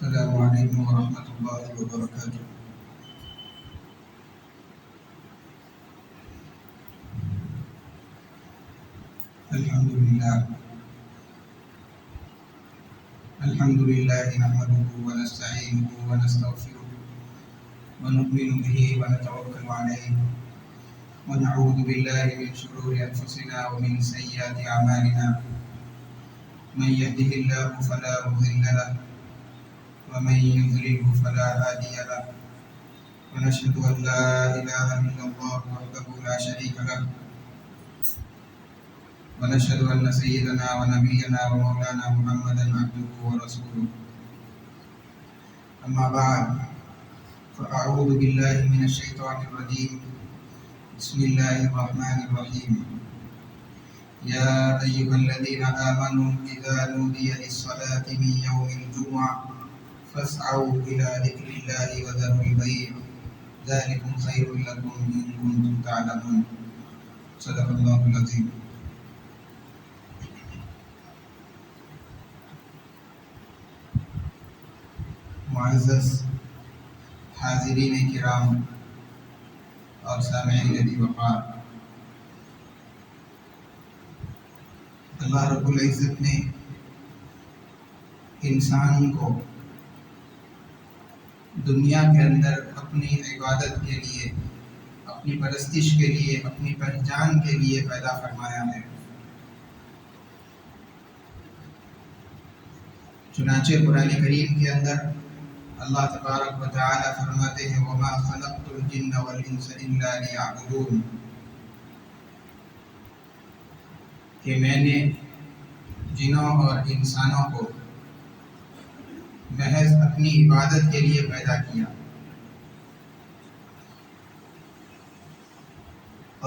السلام علیکم ورحمۃ اللہ وبرکاتہ۔ الحمد للہ نحمده ونستعینه ونستغفره ونؤمن به ونتوکل علیہ ونعوذ باللہ من شرور انفسنا ومن سیئات اعمالنا من يهده الله فلا مضل له ومن يضلل فلا هادي له ونشهد ان لا اله الا الله وحده لا شريك له ونشهد ان سيدنا ونبينا ومولانا محمدا عبده ورسوله اما بعد فاعوذ بالله من الشيطان الرجيم بسم الله الرحمن الرحيم يا ايها الذين امنوا اذا نودي للصلاة من يوم الجمعة فاسعوا إلى ذكر الله وذروا البيع ذلكم خير لكم إن كنتم تعلمون صدق الله العظيم۔ معزز حاضرین کرام اور سامعین ذی وقار، اللہ رب العزت نے انسان کو دنیا کے اندر اپنی عبادت کے لیے، اپنی پرستش کے لیے، اپنی پہچان کے لیے پیدا فرمایا ہے۔ چنانچہ قرآن کریم کے اندر اللہ تبارک و تعالی فرماتے ہیں وَمَا خَلَقْتُ الْجِنَّ وَالْإِنسَ إِلَّا لِيَعْبُدُونَ، کہ میں نے جنوں اور انسانوں کو محض اپنی عبادت کے لیے پیدا کیا۔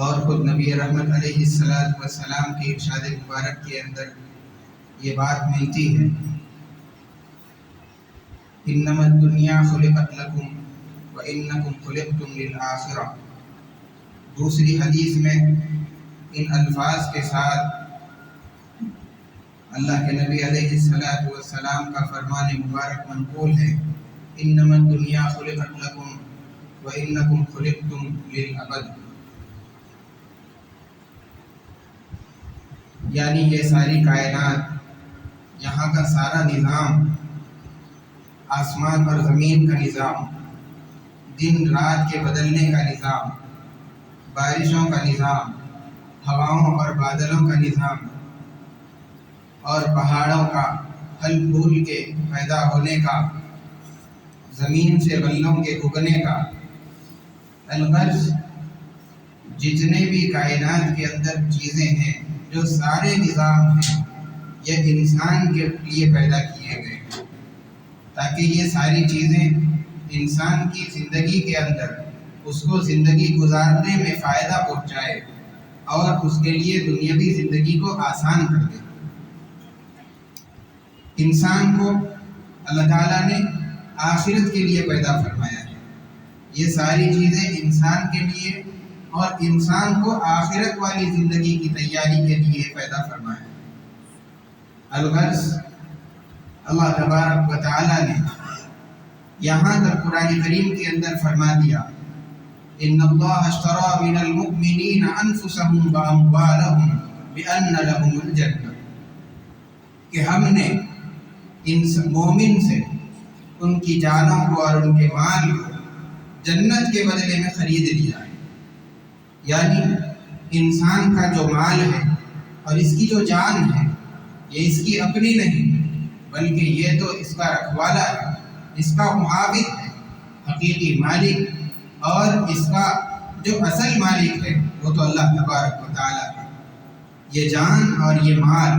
اور خود نبی رحمت علیہ السلام کی ارشاد مبارک کے اندر یہ بات ملتی ہے انما الدنیا خلقت لکم وانکم خلقتم للآخرہ۔ دوسری حدیث میں ان الفاظ کے ساتھ اللہ کے نبی علیہ السلام کا فرمان مبارک منقول ہے انما الدنیا خلقت لکم وانکم خلقتم للابد، یعنی یہ ساری کائنات، یہاں کا سارا نظام، آسمان اور زمین کا نظام، دن رات کے بدلنے کا نظام، بارشوں کا نظام، ہواؤں اور بادلوں کا نظام، اور پہاڑوں کا پھل پھول کے پیدا ہونے کا، زمین سے غلوں کے اگنے کا، الغرض جتنے بھی کائنات کے اندر چیزیں ہیں، جو سارے نظام ہیں، یہ انسان کے لیے پیدا کیے گئے ہیں تاکہ یہ ساری چیزیں انسان کی زندگی کے اندر اس کو زندگی گزارنے میں فائدہ پہنچائے اور اس کے لیے دنیاوی زندگی کو آسان کر دے۔ انسان کو اللہ تعالیٰ نے آخرت کے لیے پیدا فرمایا ہے، یہ ساری چیزیں انسان کے لیے اور انسان کو آخرت والی زندگی کی تیاری کے لیے پیدا فرمایا ہے۔ الغرض اللہ تبارک و تعالیٰ نے یہاں تک قرآن کریم کے اندر فرما دیا ان اللہ اشتری من المؤمنین انفسهم واموالهم بان لهم الجنہ، کہ ہم نے مومن سے ان کی جانوں کو اور ان کے مال کو جنت کے بدلے میں خرید لیا ہے۔ یعنی انسان کا جو مال ہے اور اس کی جو جان ہے، یہ اس کی اپنی نہیں بلکہ یہ تو اس کا رکھوالا ہے، اس کا معاون ہے، حقیقی مالک، اور اس کا جو اصل مالک ہے وہ تو اللہ تبارک و تعالیٰ ہے۔ یہ جان اور یہ مال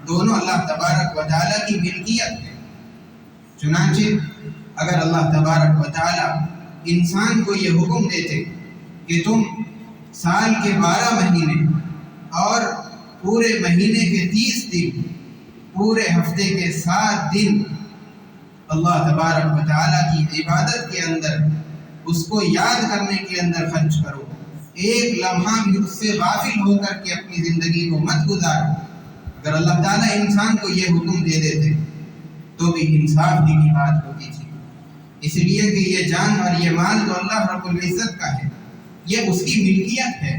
دونوں اللہ تبارک و تعالیٰ کی ملکیت ہے۔ چنانچہ اگر اللہ تبارک و تعالیٰ انسان کو یہ حکم دیتے کہ تم سال کے 12 مہینے اور پورے مہینے کے 30 دن، پورے ہفتے کے 7 دن اللہ تبارک و تعالیٰ کی عبادت کے اندر، اس کو یاد کرنے کے اندر خرچ کرو، ایک لمحہ بھی اس سے غافل ہو کر کے اپنی زندگی کو مت گزارو، اگر اللہ تعالیٰ انسان کو یہ حکم دے دیتے تو بھی انصاف ہی کی بات ہوتی تھی، اس لیے کہ یہ جان اور یہ مال تو اللہ رب العزت کا ہے، یہ اس کی ملکیت ہے۔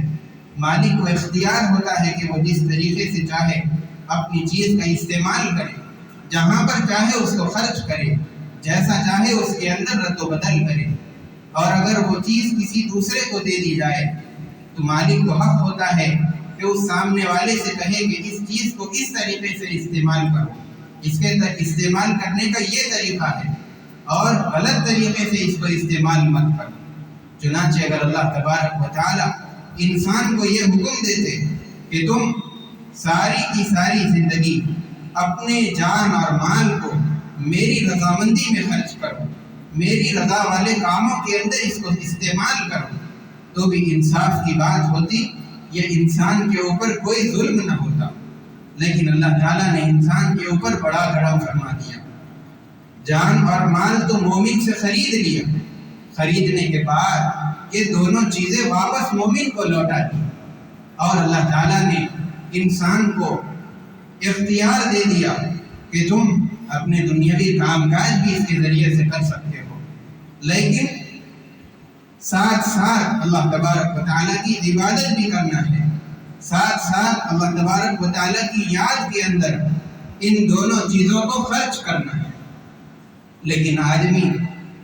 مالک کو اختیار ہوتا ہے کہ وہ جس طریقے سے چاہے اپنی چیز کا استعمال کرے، جہاں پر چاہے اس کو خرچ کرے، جیسا چاہے اس کے اندر رد و بدل کرے۔ اور اگر وہ چیز کسی دوسرے کو دے دی جائے تو مالک کو حق ہوتا ہے کہ اس سامنے والے سے کہے کہ اس چیز کو اس طریقے سے استعمال کرو، اس کے استعمال کرنے کا یہ طریقہ ہے اور غلط طریقے سے اس کو استعمال مت کرو۔ چنانچہ اگر اللہ تبارک و تعالی انسان کو یہ حکم دیتے کہ تم ساری کی ساری زندگی اپنے جان اور مال کو میری رضامندی میں خرچ کرو، میری رضا والے کاموں کے اندر اس کو استعمال کرو، تو بھی انصاف کی بات ہوتی، یہ انسان کے اوپر کوئی ظلم نہ ہوتا۔ لیکن اللہ تعالیٰ نے انسان کے اوپر بڑا کرم فرما دیا۔ جان اور مال تو مومن سے خرید لیا، خریدنے کے بعد یہ دونوں چیزیں واپس مومن کو لوٹا دی، اور اللہ تعالیٰ نے انسان کو اختیار دے دیا کہ تم اپنے دنیاوی کام کاج بھی اس کے ذریعے سے کر سکتے ہو، لیکن ساتھ ساتھ اللہ تبارک و تعالیٰ کی عبادت بھی کرنا ہے، ساتھ ساتھ اللہ تبارک و تعالیٰ کی یاد کے اندر ان دونوں چیزوں کو خرچ کرنا ہے۔ لیکن آدمی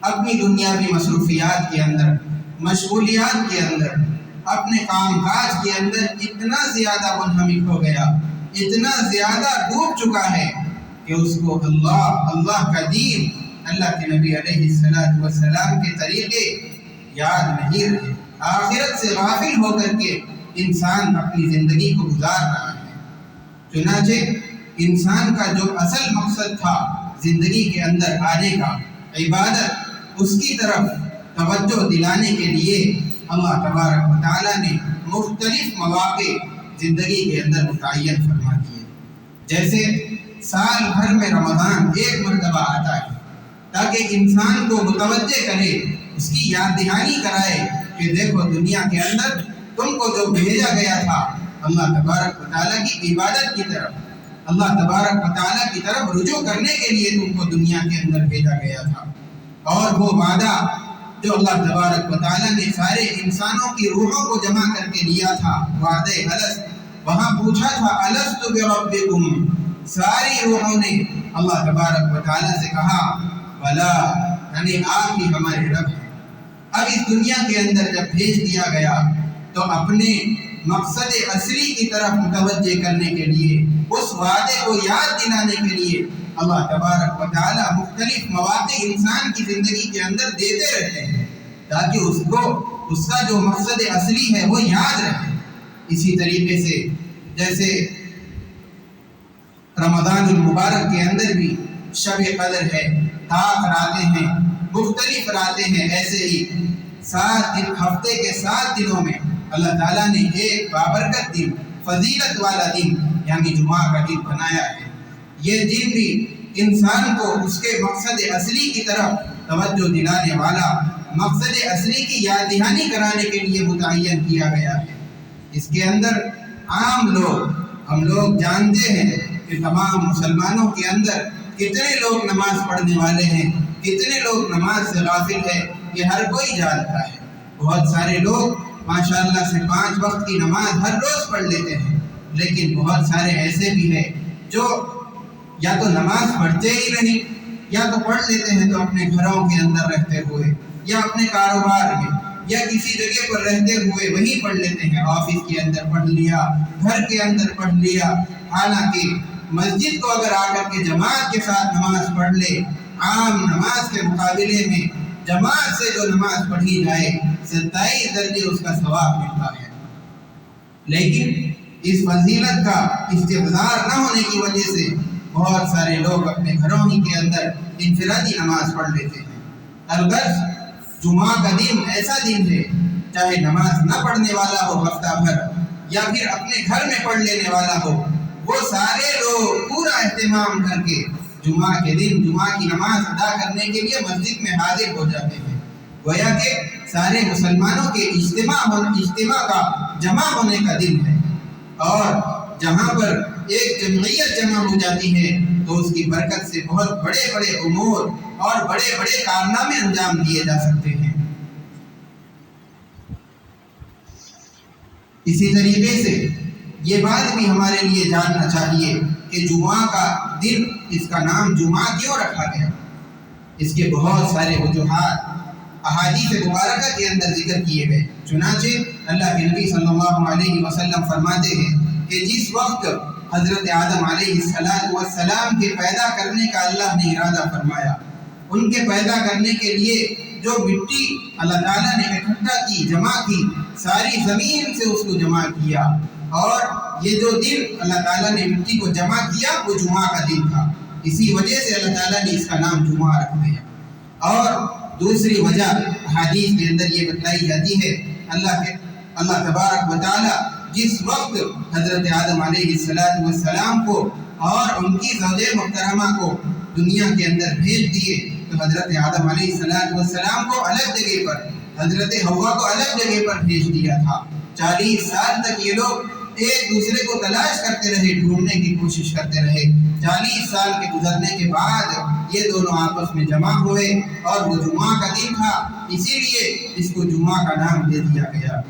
اپنی دنیاوی مصروفیات کے اندر، مشغولیات کے اندر، اپنے کام کاج کے اندر اتنا زیادہ منہمک ہو گیا، اتنا زیادہ ڈوب چکا ہے کہ اس کو اللہ کا دین، اللہ کے نبی علیہ السلام کے طریقے یاد نہیں رہے، آخرت سے غافل ہو کر کے انسان اپنی زندگی کو گزار رہا ہے۔ چنانچہ انسان کا جو اصل مقصد تھا زندگی کے اندر آنے کا، عبادت، اس کی طرف توجہ دلانے کے لیے اللہ تبارک و تعالیٰ نے مختلف مواقع زندگی کے اندر متعین فرما دیے۔ جیسے سال بھر میں رمضان ایک مرتبہ آتا ہے تاکہ انسان کو متوجہ کرے، اس کی یاد دہانی کرائے کہ دیکھو دنیا کے اندر تم کو جو بھیجا گیا تھا اللہ تبارک و تعالیٰ کی عبادت کی طرف، اللہ تبارک و تعالیٰ کی طرف رجوع کرنے کے لیے تم کو دنیا کے اندر بھیجا گیا تھا۔ اور وہ وعدہ جو اللہ تبارک و تعالیٰ نے سارے انسانوں کی روحوں کو جمع کر کے لیا تھا، وعدہ الست، وہاں پوچھا تھا الست بربکم، ساری روحوں نے اللہ تبارک و تعالیٰ سے کہا بلا، یعنی آپ ہی ہمارے رب ہیں۔ اب اس دنیا کے اندر جب بھیج دیا گیا تو اپنے مقصد اصلی کی طرف متوجہ کرنے کے لیے، اس وعدے کو یاد دلانے کے لیے اللہ تبارک و تعالیٰ مختلف مواقع انسان کی زندگی کے اندر دیتے رہتے ہیں تاکہ اس کا جو مقصد اصلی ہے وہ یاد رہے۔ اسی طریقے سے جیسے رمضان المبارک کے اندر بھی شب قدر ہے، طاق راتیں ہیں، مختلف راتیں ہیں، ایسے ہی 7 دن، ہفتے کے 7 دنوں میں اللہ تعالیٰ نے ایک بابرکت دن، فضیلت والا دن یعنی جمعہ کا دن بنایا ہے۔ یہ دن بھی انسان کو اس کے مقصد اصلی کی طرف توجہ دلانے والا، مقصد اصلی کی یاد دہانی کرانے کے لیے متعین کیا گیا ہے۔ اس کے اندر عام لوگ، ہم لوگ جانتے ہیں کہ تمام مسلمانوں کے اندر کتنے لوگ نماز پڑھنے والے ہیں، کتنے لوگ نماز سے غافل ہیں، یہ ہر کوئی جانتا ہے۔ بہت سارے لوگ ماشاءاللہ سے 5 وقت کی نماز ہر روز پڑھ لیتے ہیں، لیکن بہت سارے ایسے بھی ہیں جو یا تو نماز پڑھتے ہی نہیں، یا تو پڑھ لیتے ہیں تو اپنے گھروں کے اندر رہتے ہوئے، یا اپنے کاروبار میں، یا کسی جگہ پر رہتے ہوئے وہیں پڑھ لیتے ہیں، آفس کے اندر پڑھ لیا، گھر کے اندر پڑھ لیا۔ حالانکہ مسجد کو اگر آ کر کے جماعت کے ساتھ نماز پڑھ لے، عام نماز کے مقابلے میں جماعت سے جو نماز پڑھی جائے 27 درجے اس کا ثواب ملتا ہے۔ لیکن اس فضیلت کا استحضار نہ ہونے کی وجہ سے بہت سارے لوگ اپنے گھروں ہی کے اندر انفرادی نماز پڑھ لیتے ہیں۔ الغرض جمعہ کا دن ایسا دن ہے، چاہے نماز نہ پڑھنے والا ہو ہفتہ بھر یا پھر اپنے گھر میں پڑھ لینے والا ہو، وہ سارے لوگ پورا اہتمام کر کے جمعہ کے دن جمعہ کی نماز ادا کرنے کے لیے مسجد میں حاضر ہو جاتے ہیں۔ گویا کہ سارے مسلمانوں کے اجتماع کا جمع ہونے کا دن ہے، اور جہاں پر ایک جمعیت جمع ہو جاتی ہے تو اس کی برکت سے بہت بڑے بڑے امور اور بڑے بڑے کارنامے انجام دیے جا سکتے ہیں۔ اسی طریقے سے یہ بات بھی ہمارے لیے جاننا چاہیے کہ جمعہ کا دن، اس کا نام جمعہ کیوں رکھا گیا؟ اس کے بہت سارے وجوہات احادیث مبارکہ کے اندر ذکر کیے گئے۔ چنانچہ اللہ کے نبی صلی اللہ علیہ وسلم فرماتے ہیں کہ جس وقت حضرت آدم علیہ السلام کے پیدا کرنے کا اللہ نے ارادہ فرمایا، ان کے پیدا کرنے کے لیے جو مٹی اللہ تعالیٰ نے اکٹھا کی، جمع کی، ساری زمین سے اس کو جمع کیا، اور یہ جو دن اللہ تعالیٰ نے مٹی کو جمع کیا وہ جمعہ کا دن تھا۔ اسی وجہ سے اللہ تعالیٰ نے اس کا نام جمعہ رکھ دیا۔ اور دوسری وجہ حدیث کے اندر یہ بتلائی جاتی ہے، اللہ تبارک و تعالیٰ جس وقت حضرت آدم علیہ السلام کو اور ان کی زوجہ محترمہ کو دنیا کے اندر بھیج دیے تو حضرت آدم علیہ السلام کو الگ جگہ پر، حضرت حوا کو الگ جگہ پر بھیج دیا تھا۔ 40 سال تک یہ لوگ ایک دوسرے کو تلاش کرتے رہے، ڈھونڈنے کی کوشش کرتے رہے۔ 40 سال کے گزرنے کے بعد یہ دونوں آپس میں جمع ہوئے اور وہ جمعہ کا دن تھا، اسی لیے اس کو جمعہ کا نام دے دیا گیا۔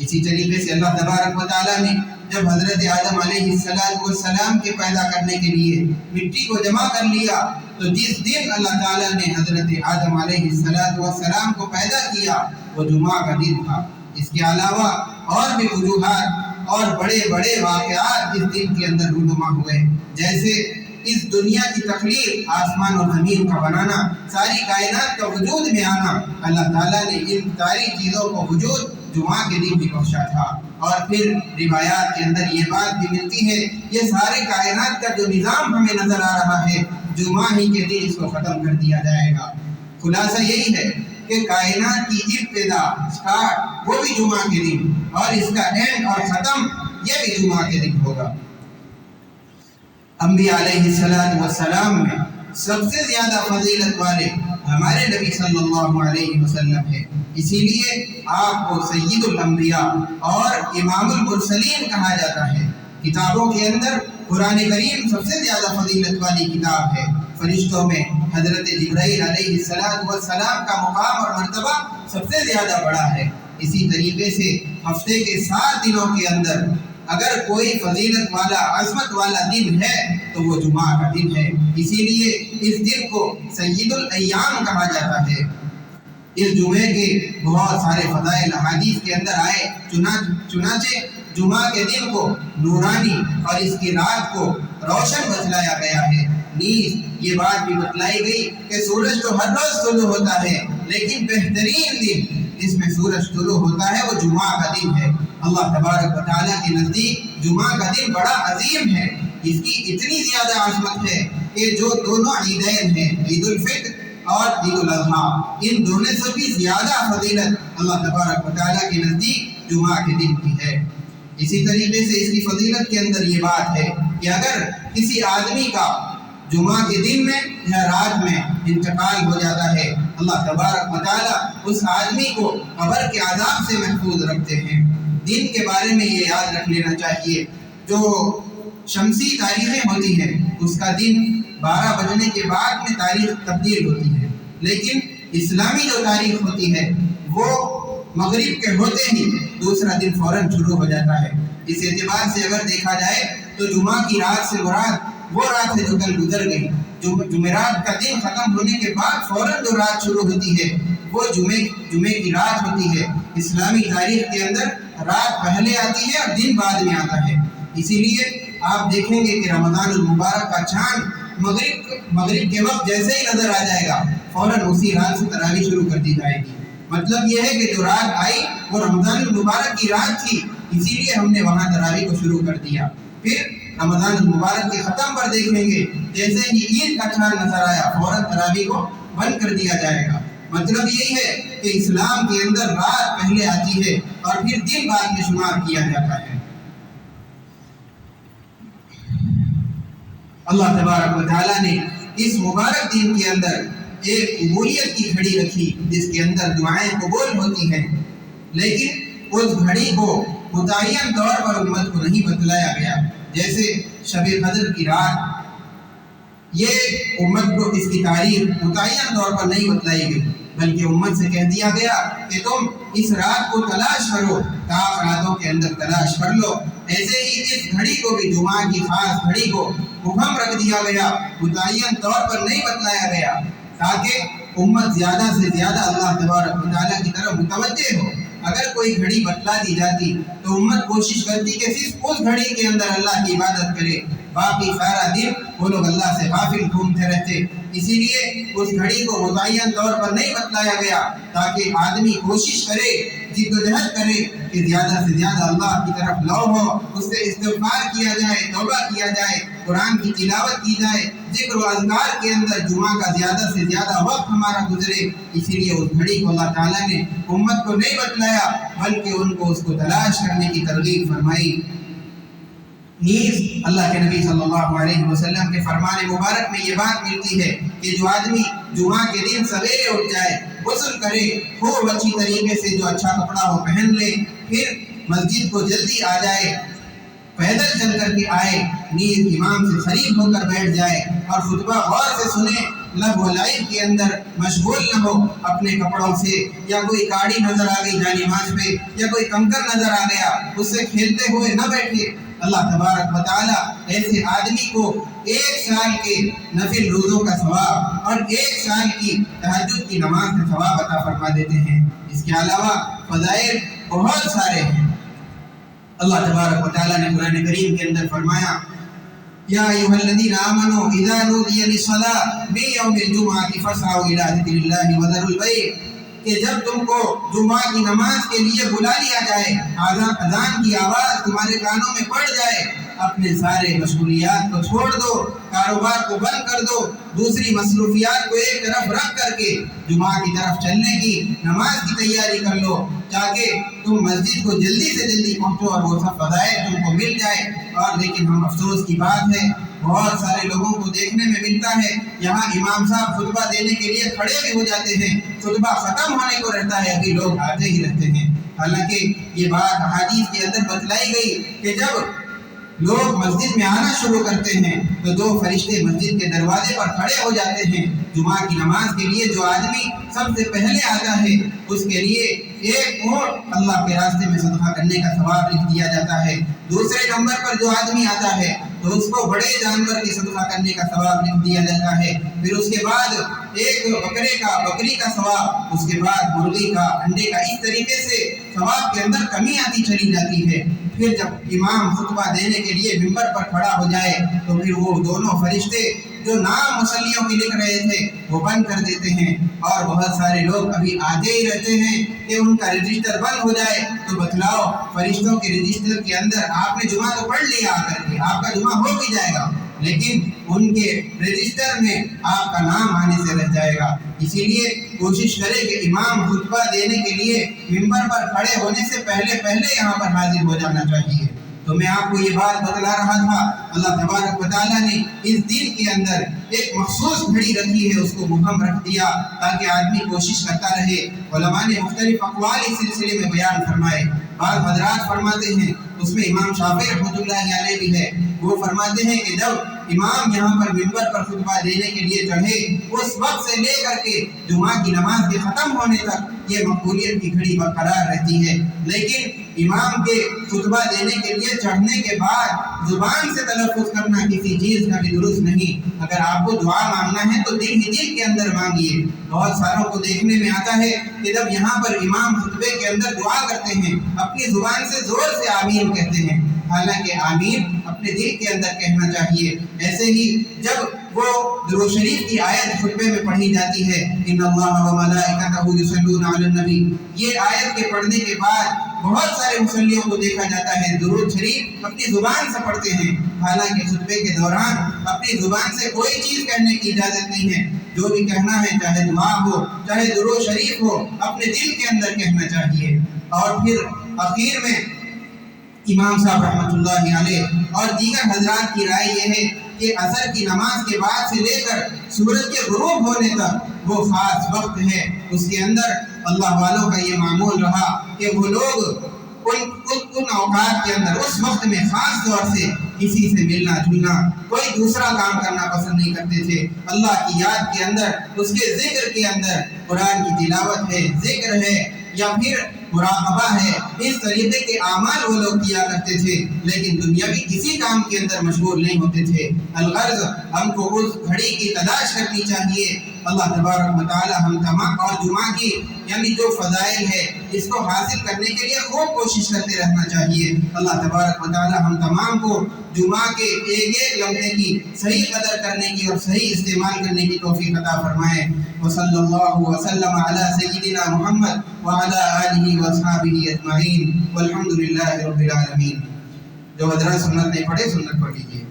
اسی طریقے سے اللہ تبارک و تعالیٰ نے جب حضرت آدم علیہ السلام کے پیدا کرنے کے لیے مٹی کو جمع کر لیا تو جس دن اللہ تعالیٰ نے حضرت آدم علیہ السلام کو پیدا کیا وہ جمعہ کا دن تھا۔ اس کے علاوہ اور بھی وجوہات اور بڑے بڑے واقعات اس دن کے اندر رونما ہوئے، جیسے اس دنیا کی تخلیق، آسمان اور زمین کا بنانا، ساری کائنات کا وجود میں آنا، اللہ تعالیٰ نے ان ساری چیزوں کو وجود جمعہ کے دن بھی بخشا تھا۔ اور پھر روایات کے اندر یہ بات بھی ملتی ہے، یہ سارے کائنات کا جو نظام ہمیں نظر آ رہا ہے جمعہ ہی کے دن اس کو ختم کر دیا جائے گا۔ خلاصہ یہی ہے کہ کائنات کی ابتدا، اسٹارٹ وہ بھی جمعہ کے دن، اور اس کا اینڈ اور ختم یہ بھی جمعہ کے دن ہوگا۔ انبیاء علیہ السلام میں سب سے زیادہ فضیلت والے ہمارے نبی صلی اللہ علیہ وسلم ہیں، اسی لیے آپ کو سید الانبیاء اور امام المرسلین کہا جاتا ہے۔ کتابوں کے اندر قرآن کریم سب سے زیادہ فضیلت والی کتاب ہے۔ فرشتوں میں حضرت جبرائیل علیہ السلام کا مقام اور مرتبہ سب سے زیادہ بڑا ہے۔ اسی طریقے سے ہفتے کے 7 دنوں کے اندر اگر کوئی فضیلت والا، عظمت والا دن ہے تو وہ جمعہ کا دن ہے، اسی لیے اس دن کو سید الایام کہا جاتا ہے۔ اس جمعے کے بہت سارے فضائل احادیث کے اندر آئے، چنانچہ جمعہ کے دن کو نورانی اور اس کی رات کو روشن بتلایا گیا ہے۔ نیز یہ بات بھی بتلائی گئی کہ سورج تو ہر روز طلوع ہوتا ہے، لیکن بہترین دن جس میں سورج طلوع ہوتا ہے وہ جمعہ کا دن ہے۔ اللہ تبارک و تعالیٰ کے نزدیک جمعہ کا دن بڑا عظیم ہے، اس کی اتنی زیادہ عظمت ہے کہ جو دونوں عیدین ہیں، عید الفطر اور عید الاضحیٰ، ان دونوں سے بھی زیادہ فضیلت اللہ تبارک و تعالیٰ کے نزدیک جمعہ کے دن کی ہے۔ اسی طریقے سے اس کی فضیلت کے اندر یہ بات ہے کہ اگر کسی آدمی کا جمعہ کے دن میں یا رات میں انتقال ہو جاتا ہے، اللہ تبارک و تعالیٰ اس آدمی کو قبر کے عذاب سے محفوظ رکھتے ہیں۔ دن کے بارے میں یہ یاد رکھ لینا چاہیے، جو شمسی تاریخیں ہوتی ہیں اس کا دن 12 بجنے کے بعد میں تاریخ تبدیل ہوتی ہے، لیکن اسلامی جو تاریخ ہوتی ہے وہ مغرب کے ہوتے ہی دوسرا دن فوراً شروع ہو جاتا ہے۔ اس اعتبار سے اگر دیکھا جائے تو جمعہ کی رات سے مراد وہ رات ہے جو کل گزر گئی، جمعرات کا دن ختم ہونے کے بعد فوراً جو رات شروع ہوتی ہے وہ جمعے کی رات ہوتی ہے۔ اسلامی تاریخ کے اندر رات پہلے آتی ہے اور دن بعد میں آتا ہے، اسی لیے آپ دیکھیں گے کہ رمضان المبارک کا چاند مغرب کے وقت جیسے ہی نظر آ جائے گا فوراً اسی رات سے تراویح شروع کر دی جائے گی۔ مطلب یہ ہے کہ جو رات آئی وہ رمضان المبارک کی رات تھی، اسی لیے ہم نے وہاں تراویح کو شروع کر دیا۔ پھر رمضان المبارک کے ختم پر دیکھیں گے جیسے ہی عید کا چاند نظر آیا فوراً تراویح کو بند کر دیا جائے گا۔ مطلب یہی ہے کہ اسلام کے اندر رات پہلے آتی ہے اور پھر دن بعد میں شمار کیا جاتا ہے۔ اللہ تبارک و تعالیٰ نے اس مبارک دن کے اندر ایک قبولیت کی گھڑی رکھی جس کے اندر دعائیں قبول ہوتی ہیں، لیکن اس گھڑی کو متعین طور پر امت کو نہیں بتلایا گیا، جیسے شب قدر کی رات، یہ امت کو اس کی تاریخ متعین طور پر نہیں بتلائی گئی، بلکہ امت سے کہہ دیا گیا کہ تم اس رات کو تلاش کرو، تاک راتوں کے اندر تلاش کر لو۔ ایسے ہی اس گھڑی کو بھی، جمعہ کی خاص گھڑی کو مبہم رکھ دیا گیا، متعین طور پر نہیں بتلایا گیا، تاکہ امت زیادہ سے زیادہ اللہ تبارک و تعالیٰ کی طرف متوجہ ہو۔ اگر کوئی گھڑی بتلا دی جاتی تو امت کوشش کرتی کہ صرف اس گھڑی کے اندر اللہ کی عبادت کرے، باقی سارا دن وہ لوگ اللہ سے غافل گھومتے رہتے۔ اسی لیے اس گھڑی کو متعین طور پر نہیں بتلایا گیا، تاکہ آدمی کوشش کرے، جدوجہد کرے کہ زیادہ سے زیادہ اللہ کی طرف لو ہو، اس سے استغفار کیا جائے، توبہ کیا جائے، قرآن کی تلاوت کی جائے، ذکر و اذکار کے اندر جمعہ کا زیادہ سے زیادہ وقت ہمارا گزرے۔ اسی لیے اس گھڑی کو اللہ تعالیٰ نے امت کو نہیں بتلایا، بلکہ ان کو اس کو تلاش کرنے کی ترغیب فرمائی۔ نیز اللہ کے نبی صلی اللہ علیہ وسلم کے فرمان مبارک میں یہ بات ملتی ہے کہ جو آدمی جمعہ کے دن سویرے اٹھ جائے، غسل کرے، خوب اچھی طریقے سے جو اچھا کپڑا ہو پہن لے، پھر مسجد کو جلدی آ جائے، پیدل چل کر کے آئے، نیز امام سے قریب ہو کر بیٹھ جائے اور خطبہ غور سے سنے، لغو و لعب کے اندر مشغول نہ ہو اپنے کپڑوں سے، یا کوئی گاڑی نظر آ گئی جانماز پہ، یا کوئی کنکر نظر آ گیا، اس سے کھیلتے ہوئے نہ بیٹھے۔ اللہ تبارک و تعالیٰ ایسے آدمی کو 1 سال کے نفل روزوں کا ثواب اور 1 سال کی تہجد کی نماز کا ثواب عطا فرما دیتے ہیں۔ اس کے علاوہ فضائل بہت سارے ہیں۔ اللہ تبارک و تعالیٰ نے قرآن کریم کے اندر فرمایا، یا ایھا الذین آمنوا اذا نودی للصلاۃ من یوم الجمعۃ فاسعوا الی ذکر اللہ وذروا البیع، کہ جب تم کو جمعہ کی نماز کے لیے بلا لیا جائے، اذان کی آواز تمہارے کانوں میں پڑ جائے، اپنے سارے مشغولیات کو چھوڑ دو، کاروبار کو بند کر دو، دوسری مصروفیات کو ایک طرف رکھ کر کے جمعہ کی طرف چلنے کی، نماز کی تیاری کر لو، تاکہ تم مسجد کو جلدی سے جلدی پہنچو اور وہ سب فضائل تم کو مل جائے۔ اور لیکن ہم افسوس کی بات ہے، بہت سارے لوگوں کو دیکھنے میں ملتا ہے، یہاں امام صاحب خطبہ دینے کے لیے کھڑے بھی ہو جاتے ہیں، خطبہ ختم ہونے کو رہتا ہے، ابھی لوگ آتے ہی رہتے ہیں۔ حالانکہ یہ بات حدیث کے اندر بتلائی گئی کہ جب لوگ مسجد میں آنا شروع کرتے ہیں تو 2 فرشتے مسجد کے دروازے پر کھڑے ہو جاتے ہیں۔ جمعہ کی نماز کے لیے جو آدمی سب سے پہلے آتا ہے، اس کے لیے 1 اونٹ اللہ کے راستے میں صدقہ کرنے کا ثواب لکھ دیا جاتا ہے۔ دوسرے نمبر پر جو آدمی آتا ہے تو اس کو بڑے جانور کی صدقہ کرنے کا ثواب لکھ دیا جاتا ہے۔ پھر اس کے بعد 1 بکری کا ثواب، اس کے بعد مرغی کا، انڈے کا، اس طریقے سے ثواب کے اندر کمی آتی چلی جاتی ہے۔ پھر جب امام خطبہ دینے کے لیے ممبر پر کھڑا ہو جائے تو پھر وہ دونوں فرشتے جو نام مصلیوں کے لکھ رہے تھے وہ بند کر دیتے ہیں، اور بہت سارے لوگ ابھی آتے ہی رہتے ہیں کہ ان کا رجسٹر بند ہو جائے۔ تو بتلاؤ، فرشتوں کے رجسٹر کے اندر آپ نے جمعہ تو پڑھ لیا آ کر کے، آپ کا جمعہ ہو بھی جائے گا، لیکن ان کے رجسٹر میں آپ کا نام آنے سے رہ جائے گا۔ اسی لیے کوشش کرے کہ امام خطبہ دینے کے لیے ممبر پر کھڑے ہونے سے پہلے یہاں پر حاضر ہو جانا چاہیے۔ تو میں آپ کو یہ بات بتلا رہا تھا، اللہ تبارک و تعالیٰ نے اس دن کے اندر ایک مخصوص گھڑی رکھی ہے، اس کو مبہم رکھ دیا تاکہ آدمی کوشش کرتا رہے۔ علماء نے مختلف اقوال اس سلسلے میں بیان فرمائے۔ بعض حضرات فرماتے ہیں، اس میں امام شافعی رحمۃ اللہ علیہ بھی ہے، وہ فرماتے ہیں کہ جب امام یہاں پر ممبر پر خطبہ دینے کے لیے چڑھے، اس وقت سے لے کر کے جمعہ کی نماز کے ختم ہونے تک یہ مقبولیت کی گھڑی برقرار رہتی ہے۔ لیکن امام کے خطبہ دینے کے لیے چڑھنے کے بعد زبان سے تلفظ کرنا کسی چیز کا بھی درست نہیں۔ اگر آپ کو دعا مانگنا ہے تو دل ہی دل کے اندر مانگیے۔ بہت ساروں کو دیکھنے میں آتا ہے کہ جب یہاں پر امام خطبے کے اندر دعا کرتے ہیں، اپنی زبان سے زور سے آمین کہتے ہیں، حالانکہ آمین اپنے دل کے اندر کہنا چاہیے۔ ایسے ہی جب وہ درود شریف کی آیت خطبے میں پڑھی جاتی ہے، ان اللہ و ملائکتہ یصلون علی النبی، یہ آیت کے پڑھنے کے بعد بہت سارے مصلیوں کو دیکھا جاتا ہے درود شریف اپنی زبان سے پڑھتے ہیں، حالانکہ خطبے کے دوران اپنی زبان سے کوئی چیز کہنے کی اجازت نہیں ہے۔ جو بھی کہنا ہے، چاہے دعا ہو، چاہے درود شریف ہو، اپنے دل کے اندر کہنا چاہیے۔ اور پھر اخیر میں امام صاحب رحمۃ اللہ علیہ اور دیگر حضرات کی رائے یہ ہے کہ عصر کی نماز کے بعد سے لے کر سورج کے غروب ہونے تک وہ خاص وقت ہے، اس کے اندر اللہ والوں کا یہ معمول رہا کہ وہ لوگ ان اوقات کے اندر اس وقت میں خاص طور سے کسی سے ملنا جلنا، کوئی دوسرا کام کرنا پسند نہیں کرتے تھے۔ اللہ کی یاد کے اندر، اس کے ذکر کے اندر، قرآن کی تلاوت ہے، ذکر ہے یا پھر مراقبہ ہے، اس طریقے کے اعمال وہ لوگ کیا کرتے تھے، لیکن دنیاوی کسی کام کے اندر مشغول نہیں ہوتے تھے۔ الغرض ہم کو اس گھڑی کی تلاش کرنی چاہیے۔ اللہ تبارک و تعالی ہم تمام اور جمعہ کی یعنی جو فضائل ہے اس کو حاصل کرنے کے لیے خوب کوشش کرتے رہنا چاہیے۔ اللہ تبارک و تعالی ہم تمام کو جمعہ کے ایک ایک لمحے کی صحیح قدر کرنے کی اور صحیح استعمال کرنے کی توفیق عطا فرمائے۔ وصلی اللہ وسلم علی سیدنا محمد وعلی آلہ واصحابہ اجمعین والحمد للہ رب العالمین۔ جو حضرات سنت نہیں پڑھے سنت پڑھ لیجیے۔